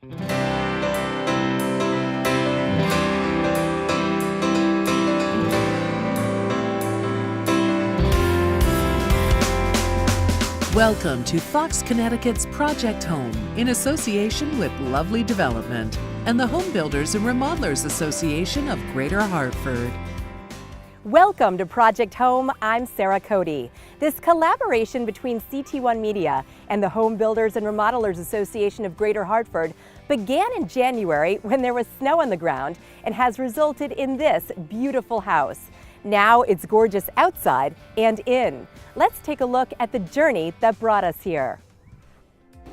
Welcome to Fox Connecticut's Project Home in association with Lovely Development and the Home Builders and Remodelers Association of Greater Hartford. Welcome to Project Home. I'm Sarah Cody. This collaboration between CT1 Media and the Home Builders and Remodelers Association of Greater Hartford began in January when there was snow on the ground and has resulted in this beautiful house. Now it's gorgeous outside and in. Let's take a look at the journey that brought us here.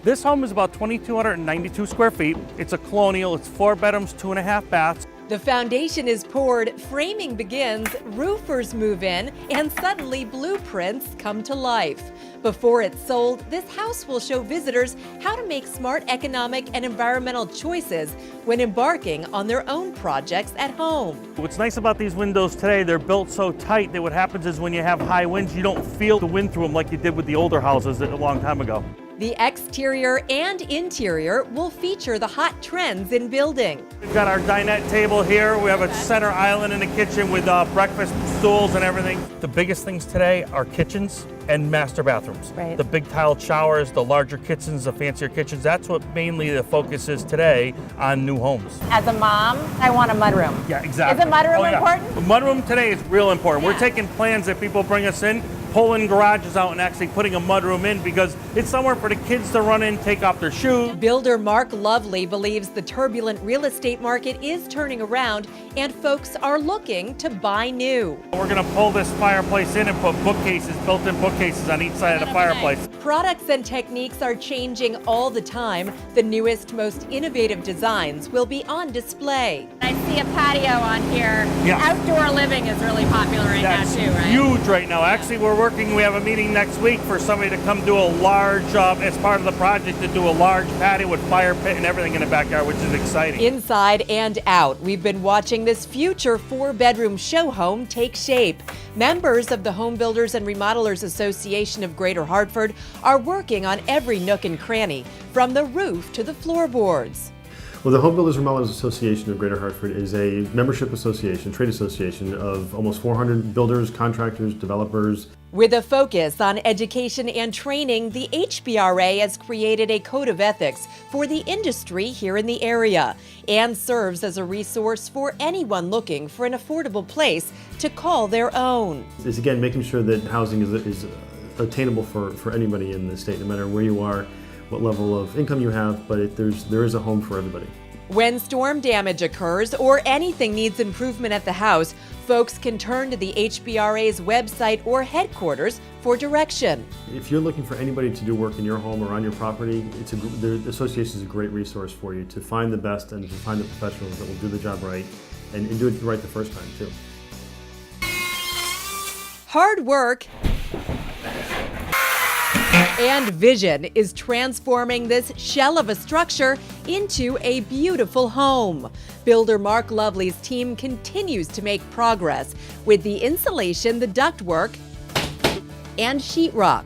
This home is about 2,292 square feet. It's a colonial, it's 4 bedrooms, 2.5 baths. The foundation is poured, framing begins, roofers move in, and suddenly blueprints come to life. Before it's sold, this house will show visitors how to make smart economic and environmental choices when embarking on their own projects at home. What's nice about these windows today, they're built so tight that what happens is when you have high winds, you don't feel the wind through them like you did with the older houses a long time ago. The exterior and interior will feature the hot trends in building. We've got our dinette table here. We have a center island in the kitchen with breakfast stools and everything. The biggest things today are kitchens and master bathrooms. Right. The big tiled showers, the larger kitchens, the fancier kitchens. That's what mainly the focus is today on new homes. As a mom, I want a mudroom. Yeah, exactly. Is a mudroom important? The mudroom today is real important. We're taking plans that people bring us in, pulling garages out and actually putting a mudroom in because it's somewhere for the kids to run in, take off their shoes. Builder Mark Lovely believes the turbulent real estate market is turning around and folks are looking to buy new. We're going to pull this fireplace in and put bookcases, built-in bookcases on each side of the fireplace. Products and techniques are changing all the time. The newest, most innovative designs will be on display. I see a patio on here. Yeah. Outdoor living is really popular right now too, right? Huge right now. Actually, we have a meeting next week for somebody to come do a large, as part of the project, to do a large patio with fire pit and everything in the backyard, which is exciting. Inside and out, we've been watching this future 4-bedroom show home take shape. Members of the Home Builders and Remodelers Association of Greater Hartford are working on every nook and cranny, from the roof to the floorboards. Well, the Home Builders and Remodelers Association of Greater Hartford is a membership association, trade association of almost 400 builders, contractors, developers. With a focus on education and training, the HBRA has created a code of ethics for the industry here in the area and serves as a resource for anyone looking for an affordable place to call their own. It's again making sure that housing is attainable for anybody in the state, no matter where you are, what level of income you have, but there is a home for everybody. When storm damage occurs or anything needs improvement at the house, folks can turn to the HBRA's website or headquarters for direction. If you're looking for anybody to do work in your home or on your property, the association is a great resource for you to find the best and to find the professionals that will do the job right and do it right the first time too. Hard work and vision is transforming this shell of a structure into a beautiful home. Builder Mark Lovely's team continues to make progress with the insulation, the ductwork, and sheetrock.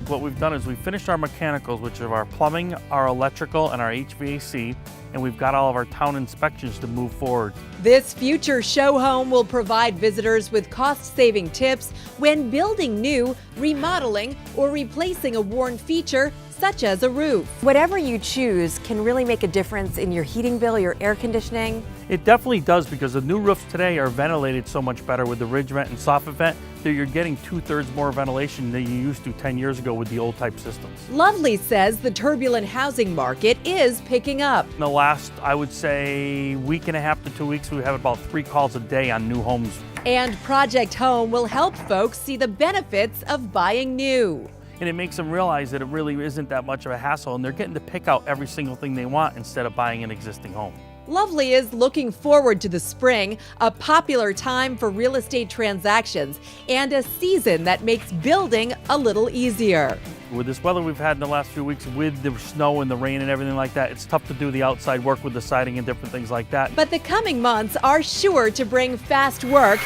What we've done is we've finished our mechanicals, which are our plumbing, our electrical, and our HVAC, and we've got all of our town inspections to move forward. This future show home will provide visitors with cost-saving tips when building new, remodeling, or replacing a worn feature such as a roof. Whatever you choose can really make a difference in your heating bill, your air conditioning. It definitely does, because the new roofs today are ventilated so much better with the ridge vent and soffit vent that you're getting 2/3 more ventilation than you used to 10 years ago with the old type systems. Lovely says the turbulent housing market is picking up. In the last, I would say, week and a half to 2 weeks, we have about 3 calls a day on new homes. And Project Home will help folks see the benefits of buying new. And it makes them realize that it really isn't that much of a hassle, and they're getting to pick out every single thing they want instead of buying an existing home. Lovely is looking forward to the spring, a popular time for real estate transactions, and a season that makes building a little easier. With this weather we've had in the last few weeks, with the snow and the rain and everything like that, it's tough to do the outside work with the siding and different things like that. But the coming months are sure to bring fast work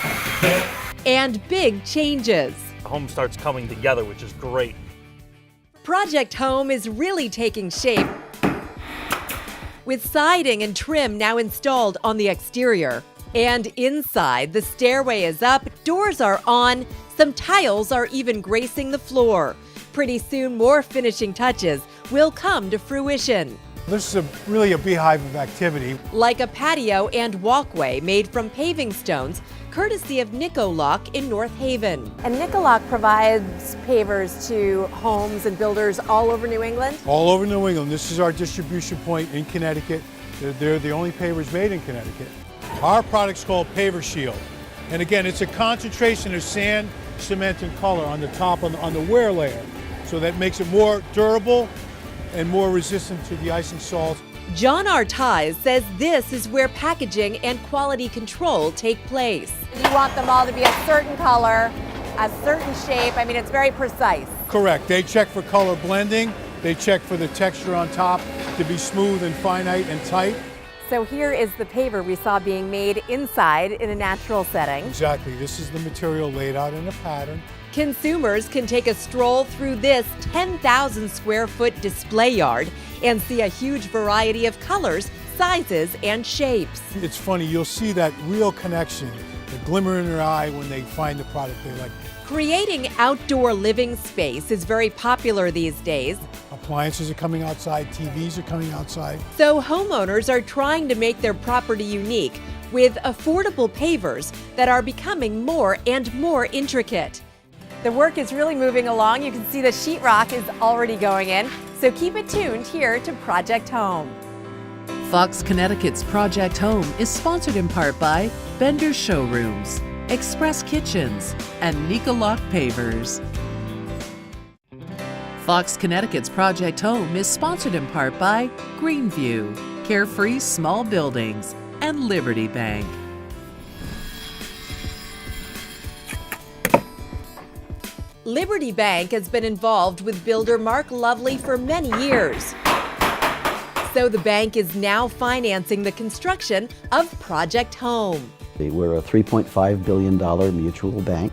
and big changes. The home starts coming together, which is great. Project Home is really taking shape with siding and trim now installed on the exterior. And inside, the stairway is up, doors are on, some tiles are even gracing the floor. Pretty soon, more finishing touches will come to fruition. This is really a beehive of activity. Like a patio and walkway made from paving stones, courtesy of Nicolock in North Haven. And Nicolock provides pavers to homes and builders all over New England? All over New England. This is our distribution point in Connecticut. They're the only pavers made in Connecticut. Our product's called Paver Shield. And again, it's a concentration of sand, cement, and color on the top, on the wear layer. So that makes it more durable and more resistant to the ice and salt. John Artise says this is where packaging and quality control take place. You want them all to be a certain color, a certain shape. I mean, it's very precise. Correct. They check for color blending. They check for the texture on top to be smooth and finite and tight. So here is the paver we saw being made inside in a natural setting. Exactly. This is the material laid out in a pattern. Consumers can take a stroll through this 10,000 square foot display yard and see a huge variety of colors, sizes, and shapes. It's funny, you'll see that real connection, the glimmer in their eye when they find the product they like. Creating outdoor living space is very popular these days. Appliances are coming outside, TVs are coming outside. So homeowners are trying to make their property unique with affordable pavers that are becoming more and more intricate. The work is really moving along. You can see the sheetrock is already going in. So keep it tuned here to Project Home. Fox Connecticut's Project Home is sponsored in part by Bender's Showrooms, Express Kitchens, and Nicolock Pavers. Fox Connecticut's Project Home is sponsored in part by Greenview, Carefree Small Buildings, and Liberty Bank. Liberty Bank has been involved with builder Mark Lovely for many years. So the bank is now financing the construction of Project Home. We're a $3.5 billion mutual bank,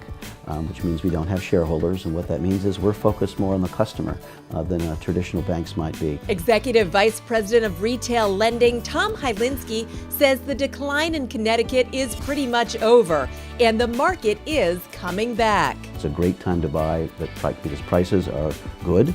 which means we don't have shareholders, and what that means is we're focused more on the customer than traditional banks might be. Executive Vice President of Retail Lending Tom Hylinski says the decline in Connecticut is pretty much over, and the market is coming back. It's a great time to buy because prices are good.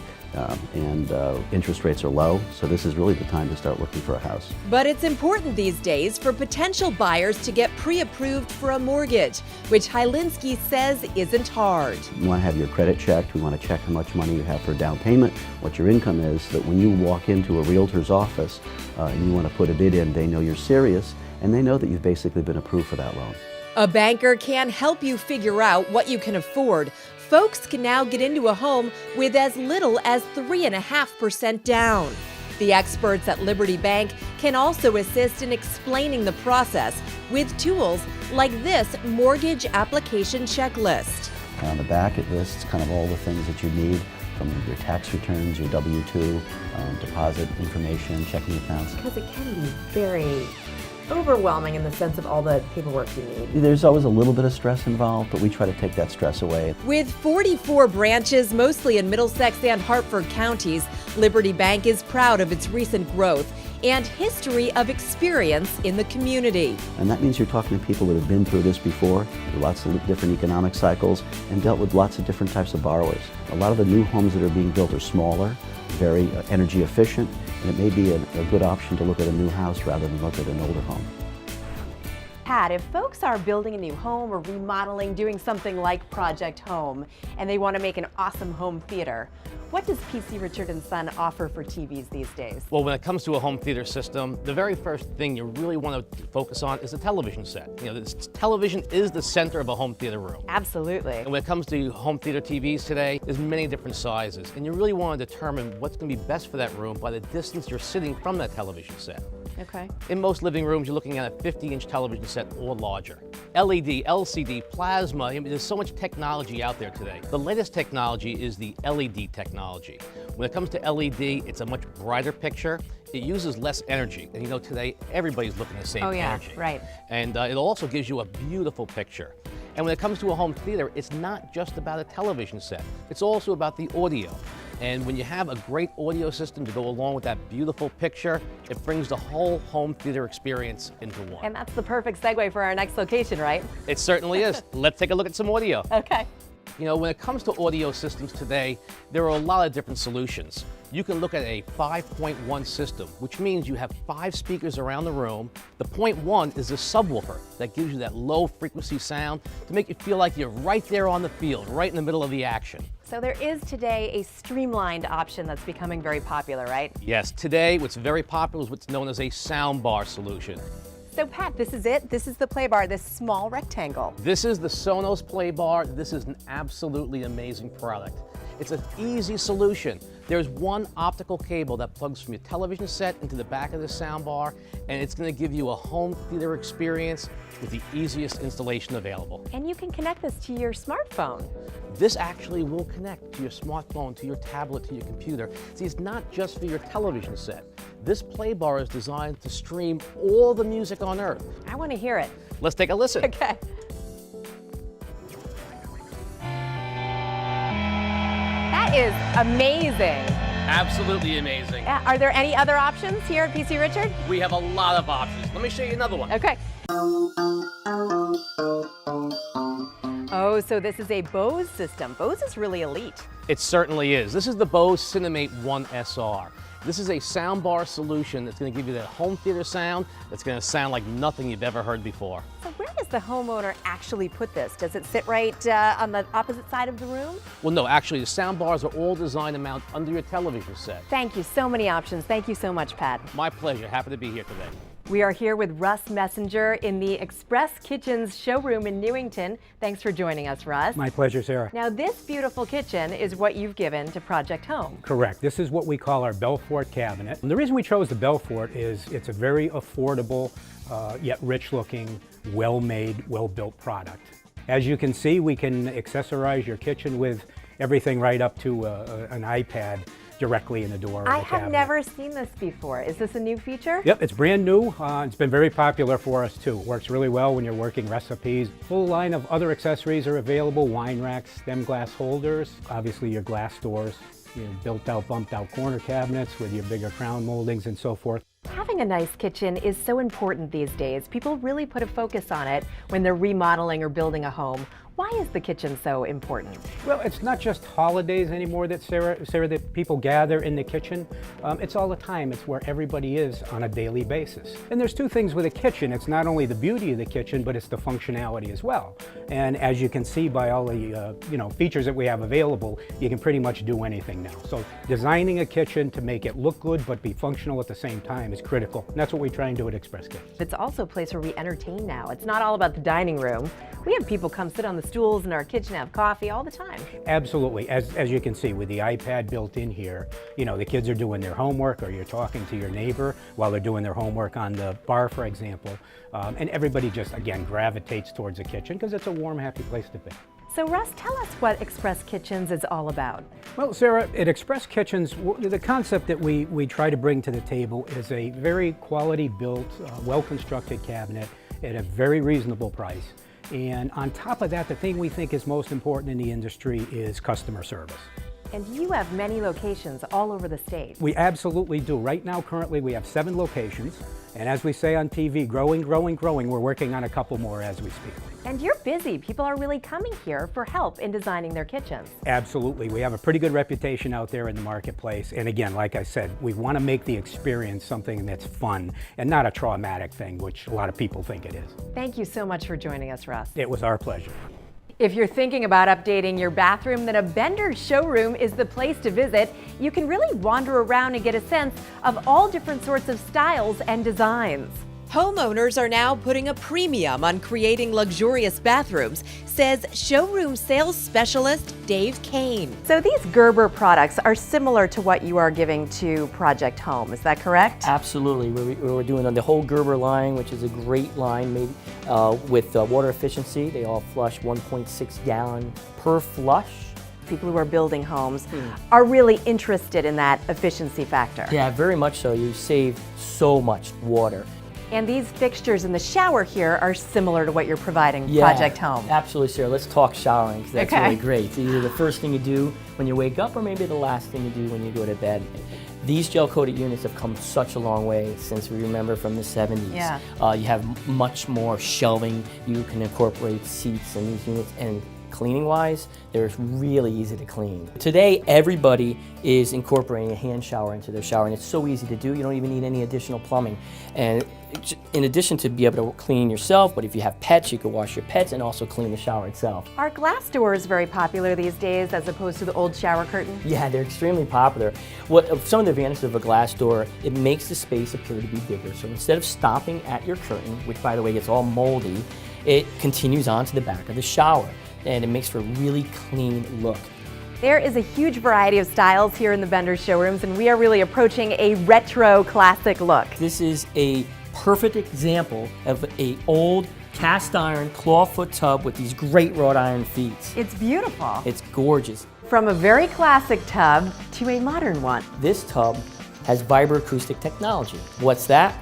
And interest rates are low, so this is really the time to start looking for a house. But it's important these days for potential buyers to get pre-approved for a mortgage, which Hylinski says isn't hard. You want to have your credit checked. We want to check how much money you have for a down payment, what your income is, so that when you walk into a realtor's office and you want to put a bid in, they know you're serious, and they know that you've basically been approved for that loan. A banker can help you figure out what you can afford. Folks can now get into a home with as little as 3.5% down. The experts at Liberty Bank can also assist in explaining the process with tools like this mortgage application checklist. On the back it lists kind of all the things that you need, from your tax returns, your W-2, deposit information, checking accounts. Because it can be very overwhelming in the sense of all the paperwork you need. There's always a little bit of stress involved, but we try to take that stress away. With 44 branches, mostly in Middlesex and Hartford counties, Liberty Bank is proud of its recent growth and history of experience in the community. And that means you're talking to people that have been through this before, through lots of different economic cycles, and dealt with lots of different types of borrowers. A lot of the new homes that are being built are smaller, very energy efficient, and it may be a good option to look at a new house rather than look at an older home. Pat, if folks are building a new home or remodeling, doing something like Project Home, and they want to make an awesome home theater, what does PC Richard & Son offer for TVs these days? Well, when it comes to a home theater system, the very first thing you really want to focus on is the television set. You know, this television is the center of a home theater room. Absolutely. And when it comes to home theater TVs today, there's many different sizes, and you really want to determine what's going to be best for that room by the distance you're sitting from that television set. Okay. In most living rooms, you're looking at a 50-inch television set or larger. LED, LCD, plasma, I mean, there's so much technology out there today. The latest technology is the LED technology. When it comes to LED, it's a much brighter picture. It uses less energy. And you know, today, everybody's looking at the same energy. Right. And it also gives you a beautiful picture. And when it comes to a home theater, it's not just about a television set. It's also about the audio. And when you have a great audio system to go along with that beautiful picture, it brings the whole home theater experience into one. And that's the perfect segue for our next location, right? It certainly is. Let's take a look at some audio. Okay. You know, when it comes to audio systems today, there are a lot of different solutions. You can look at a 5.1 system, which means you have 5 speakers around the room. The 0.1 is a subwoofer that gives you that low frequency sound to make you feel like you're right there on the field, right in the middle of the action. So there is today a streamlined option that's becoming very popular, right? Yes, today what's very popular is what's known as a soundbar solution. So Pat, this is it. This is the play bar, this small rectangle. This is the Sonos Play Bar. This is an absolutely amazing product. It's an easy solution. There's one optical cable that plugs from your television set into the back of the soundbar, and it's going to give you a home theater experience with the easiest installation available. And you can connect this to your smartphone. This actually will connect to your smartphone, to your tablet, to your computer. See, it's not just for your television set. This play bar is designed to stream all the music on earth. I want to hear it. Let's take a listen. Okay. That is amazing. Absolutely amazing. Are there any other options here at PC Richard? We have a lot of options. Let me show you another one. Okay. Oh, so this is a Bose system. Bose is really elite. It certainly is. This is the Bose Cinemate 1 SR. This is a soundbar solution that's going to give you that home theater sound that's going to sound like nothing you've ever heard before. So where does the homeowner actually put this? Does it sit right on the opposite side of the room? Well, no, actually, the soundbars are all designed to mount under your television set. Thank you. So many options. Thank you so much, Pat. My pleasure. Happy to be here today. We are here with Russ Messenger in the Express Kitchens showroom in Newington. Thanks for joining us, Russ. My pleasure, Sarah. Now, this beautiful kitchen is what you've given to Project Home. Correct. This is what we call our Belfort cabinet. And the reason we chose the Belfort is it's a very affordable, yet rich-looking, well-made, well-built product. As you can see, we can accessorize your kitchen with everything right up to an iPad directly in the door of the cabinet. I have never seen this before. Is this a new feature? Yep, it's brand new. It's been very popular for us too. It works really well when you're working recipes. Full line of other accessories are available: wine racks, stem glass holders, obviously your glass doors, your built-out, bumped-out corner cabinets with your bigger crown moldings and so forth. Having a nice kitchen is so important these days. People really put a focus on it when they're remodeling or building a home. Why is the kitchen so important? Well, it's not just holidays anymore that Sarah, that people gather in the kitchen. It's all the time. It's where everybody is on a daily basis. And there's two things with a kitchen. It's not only the beauty of the kitchen, but it's the functionality as well. And as you can see by all the features that we have available, you can pretty much do anything now. So designing a kitchen to make it look good but be functional at the same time is critical. And that's what we try and do at Express Kitchen. It's also a place where we entertain now. It's not all about the dining room. We have people come sit on the stools in our kitchen, have coffee all the time. Absolutely. As you can see with the iPad built in here, the kids are doing their homework, or you're talking to your neighbor while they're doing their homework on the bar, for example. And everybody just, again, gravitates towards the kitchen because it's a warm, happy place to be. So Russ, tell us what Express Kitchens is all about. Well, Sarah, at Express Kitchens, the concept that we try to bring to the table is a very quality built, well-constructed cabinet at a very reasonable price. And on top of that, the thing we think is most important in the industry is customer service. And you have many locations all over the state. We absolutely do. Right now, currently, we have 7 locations. And as we say on TV, growing, growing, growing. We're working on a couple more as we speak. And you're busy. People are really coming here for help in designing their kitchens. Absolutely. We have a pretty good reputation out there in the marketplace. And again, like I said, we want to make the experience something that's fun and not a traumatic thing, which a lot of people think it is. Thank you so much for joining us, Russ. It was our pleasure. If you're thinking about updating your bathroom, then a Bender's showroom is the place to visit. You can really wander around and get a sense of all different sorts of styles and designs. Homeowners are now putting a premium on creating luxurious bathrooms, says showroom sales specialist Dave Kane. So these Gerber products are similar to what you are giving to Project Home, is that correct? Absolutely. We're doing the whole Gerber line, which is a great line made with water efficiency. They all flush 1.6 gallon per flush. People who are building homes are really interested in that efficiency factor. Yeah, very much so. You save so much water. And these fixtures in the shower here are similar to what you're providing Yeah, Project Home. Absolutely, Sarah. Let's talk showering because that's Okay. really great. It's either the first thing you do when you wake up or maybe the last thing you do when you go to bed. These gel-coated units have come such a long way since we remember from the 70s. Yeah. You have much more shelving. You can incorporate seats in these units, and cleaning-wise, they're really easy to clean. Today, everybody is incorporating a hand shower into their shower, and it's so easy to do. You don't even need any additional plumbing. And in addition to be able to clean yourself, but if you have pets, you can wash your pets and also clean the shower itself. Are glass doors very popular these days as opposed to the old shower curtain? Yeah, they're extremely popular. Some of the advantages of a glass door, it makes the space appear to be bigger. So instead of stopping at your curtain, which by the way gets all moldy, it continues on to the back of the shower, and it makes for a really clean look. There is a huge variety of styles here in the Bender showrooms, and we are really approaching a retro classic look. This is a perfect example of an old cast iron clawfoot tub with these great wrought iron feet. It's beautiful. It's gorgeous. From a very classic tub to a modern one. This tub has vibroacoustic technology. What's that?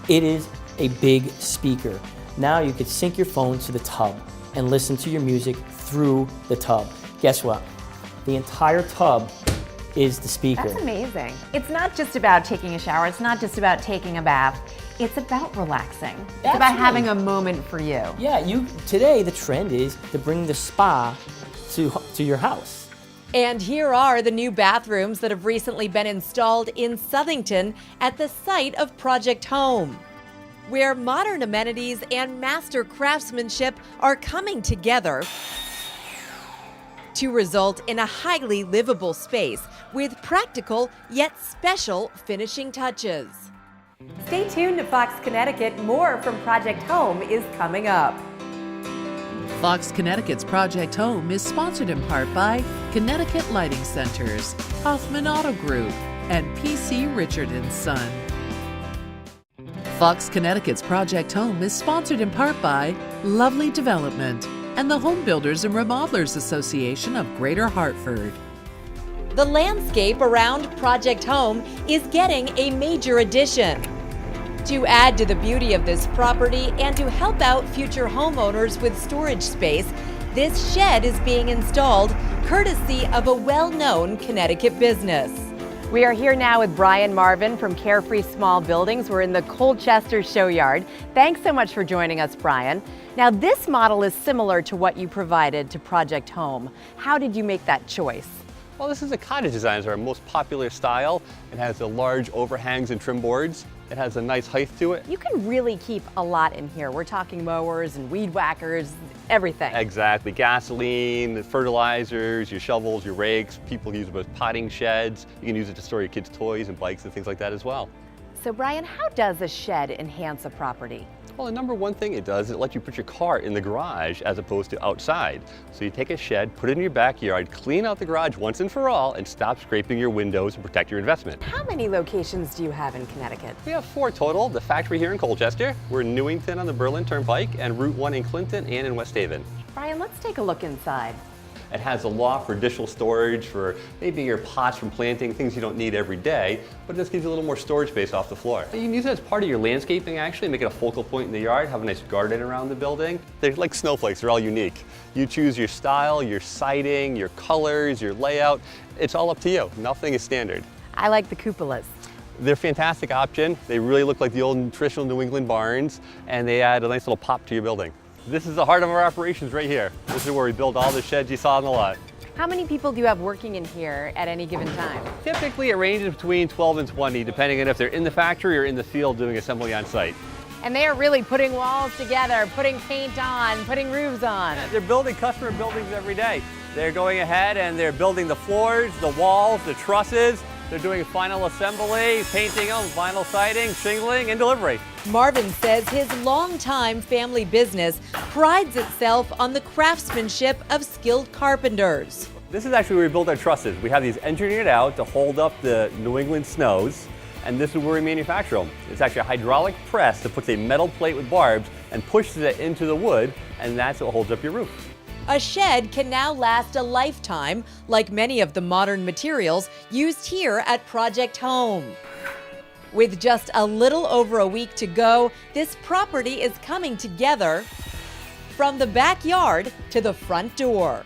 It is a big speaker. Now you could sync your phone to the tub and listen to your music through the tub. Guess what? The entire tub is the speaker. That's amazing. It's not just about taking a shower. It's not just about taking a bath. It's about relaxing. It's about having a moment for you. Yeah, today the trend is to bring the spa to your house. And here are the new bathrooms that have recently been installed in Southington at the site of Project Home, where modern amenities and master craftsmanship are coming together to result in a highly livable space with practical yet special finishing touches. Stay tuned to Fox Connecticut. More from Project Home is coming up. Fox Connecticut's Project Home is sponsored in part by Connecticut Lighting Centers, Hoffman Auto Group, and PC Richard & Son. Fox Connecticut's Project Home is sponsored in part by Lovely Development and the Home Builders and Remodelers Association of Greater Hartford. The landscape around Project Home is getting a major addition. To add to the beauty of this property and to help out future homeowners with storage space, this shed is being installed courtesy of a well-known Connecticut business. We are here now with Brian Marvin from Carefree Small Buildings. We're in the Colchester Show Yard. Thanks so much for joining us, Brian. Now, this model is similar to what you provided to Project Home. How did you make that choice? Well, this is a cottage design. It's our most popular style. It has the large overhangs and trim boards. It has a nice height to it. You can really keep a lot in here. We're talking mowers and weed whackers, everything. Exactly. Gasoline, fertilizers, your shovels, your rakes. People use it as potting sheds. You can use it to store your kids' toys and bikes and things like that as well. So Brian, how does a shed enhance a property? Well, the number one thing it does is it lets you put your car in the garage as opposed to outside. So you take a shed, put it in your backyard, clean out the garage once and for all, and stop scraping your windows and protect your investment. How many locations do you have in Connecticut? We have 4 total. The factory here in Colchester, we're in Newington on the Berlin Turnpike, and Route 1 in Clinton and in West Haven. Brian, let's take a look inside. It has a loft for additional storage for maybe your pots from planting, things you don't need every day, but this gives you a little more storage space off the floor. You can use it as part of your landscaping actually, make it a focal point in the yard, have a nice garden around the building. They're like snowflakes, they're all unique. You choose your style, your siding, your colors, your layout. It's all up to you. Nothing is standard. I like the cupolas. They're a fantastic option. They really look like the old traditional New England barns, and they add a nice little pop to your building. This is the heart of our operations right here. This is where we build all the sheds you saw on the lot. How many people do you have working in here at any given time? Typically it ranges between 12 and 20, depending on if they're in the factory or in the field doing assembly on site. And they are really putting walls together, putting paint on, putting roofs on. They're building customer buildings every day. They're going ahead and they're building the floors, the walls, the trusses. They're doing final assembly, painting them, vinyl siding, shingling, and delivery. Marvin says his longtime family business prides itself on the craftsmanship of skilled carpenters. This is actually where we build our trusses. We have these engineered out to hold up the New England snows, and this is where we manufacture them. It's actually a hydraulic press that puts a metal plate with barbs and pushes it into the wood, and that's what holds up your roof. A shed can now last a lifetime, like many of the modern materials used here at Project Home. With just a little over a week to go, this property is coming together from the backyard to the front door.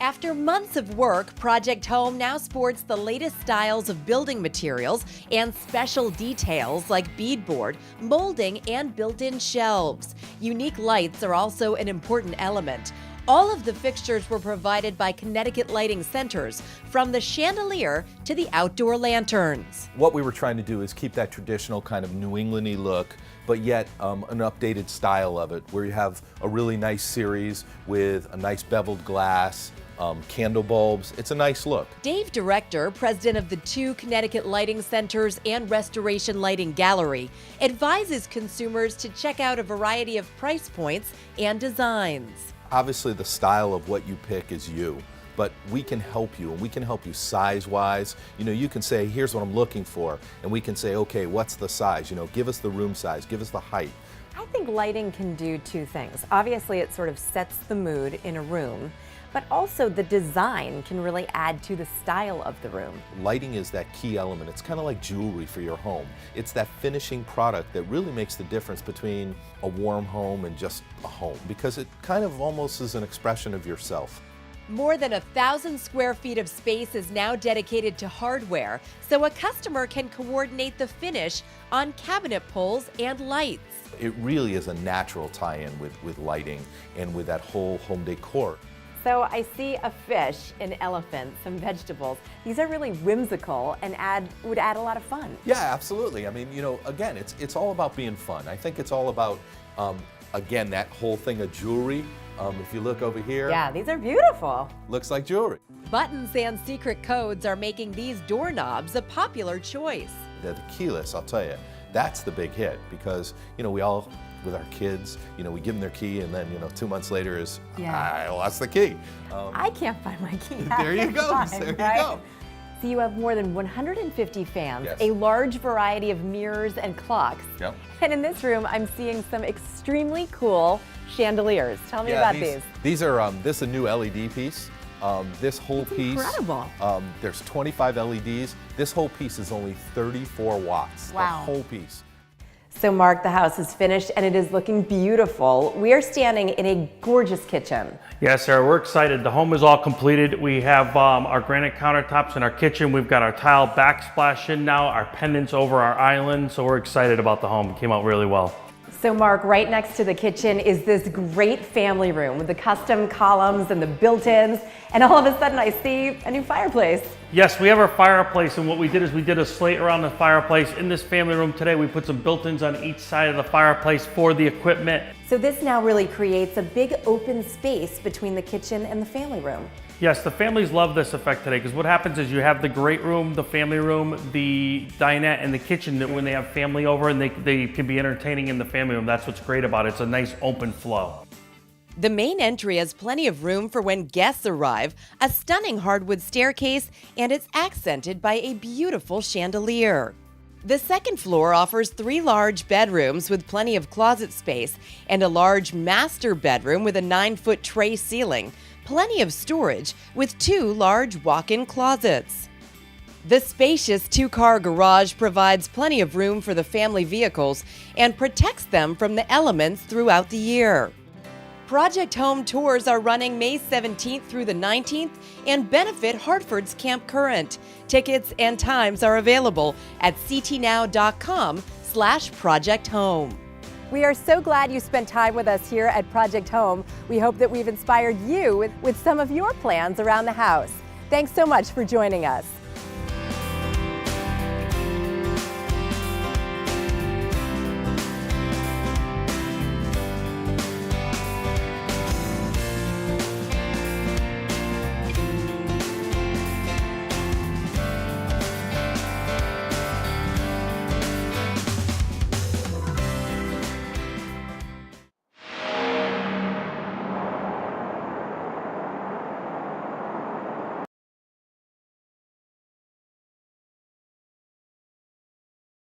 After months of work, Project Home now sports the latest styles of building materials and special details like beadboard, molding, and built-in shelves. Unique lights are also an important element. All of the fixtures were provided by Connecticut Lighting Centers, from the chandelier to the outdoor lanterns. What we were trying to do is keep that traditional kind of New England-y look, but yet an updated style of it, where you have a really nice series with a nice beveled glass, candle bulbs. It's a nice look. Dave Director, president of the 2 Connecticut Lighting Centers and Restoration Lighting Gallery, advises consumers to check out a variety of price points and designs. Obviously, the style of what you pick is you, but we can help you, and we can help you size-wise. You know, you can say, here's what I'm looking for, and we can say, okay, what's the size? You know, give us the room size, give us the height. I think lighting can do 2 things. Obviously, it sort of sets the mood in a room, but also the design can really add to the style of the room. Lighting is that key element. It's kind of like jewelry for your home. It's that finishing product that really makes the difference between a warm home and just a home, because it kind of almost is an expression of yourself. More than 1,000 square feet of space is now dedicated to hardware, so a customer can coordinate the finish on cabinet pulls and lights. It really is a natural tie-in with lighting and with that whole home decor. So I see a fish, an elephant, some vegetables. These are really whimsical and would add a lot of fun. Yeah, absolutely. I mean, you know, again, it's all about being fun. I think it's all about, again, that whole thing of jewelry. If you look over here. Yeah, these are beautiful. Looks like jewelry. Buttons and secret codes are making these doorknobs a popular choice. The keyless, I'll tell you, that's the big hit, because, you know, we all, with our kids, you know, we give them their key, and then, you know, 2 months later is, I lost the key. I can't find my key. There you go. There you go. So you have more than 150 fans, Yes. a large variety of mirrors and clocks. Yep. And in this room, I'm seeing some extremely cool chandeliers. Tell me about these. These are, this is a new LED piece. This whole piece, incredible. There's 25 LEDs. This whole piece is only 34 watts. Wow. The whole piece. So Mark, the house is finished and it is looking beautiful. We are standing in a gorgeous kitchen. Yes, Sarah, we're excited. The home is all completed. We have our granite countertops in our kitchen. We've got our tile backsplash in now, our pendants over our island. So we're excited about the home. It came out really well. So Mark, right next to the kitchen is this great family room with the custom columns and the built-ins, and all of a sudden I see a new fireplace. Yes, we have our fireplace, and what we did is we did a slate around the fireplace. In this family room today, we put some built-ins on each side of the fireplace for the equipment. So this now really creates a big open space between the kitchen and the family room. Yes, the families love this effect today, because what happens is you have the great room, the family room, the dinette, and the kitchen, that when they have family over and they can be entertaining in the family room. That's what's great about it. It's a nice open flow. The main entry has plenty of room for when guests arrive, a stunning hardwood staircase, and it's accented by a beautiful chandelier. The second floor offers 3 large bedrooms with plenty of closet space and a large master bedroom with a 9-foot tray ceiling, plenty of storage with 2 large walk-in closets. The spacious 2-car garage provides plenty of room for the family vehicles and protects them from the elements throughout the year. Project Home tours are running May 17th through the 19th and benefit Hartford's Camp Current. Tickets and times are available at ctnow.com/Project Home. We are so glad you spent time with us here at Project Home. We hope that we've inspired you with some of your plans around the house. Thanks so much for joining us.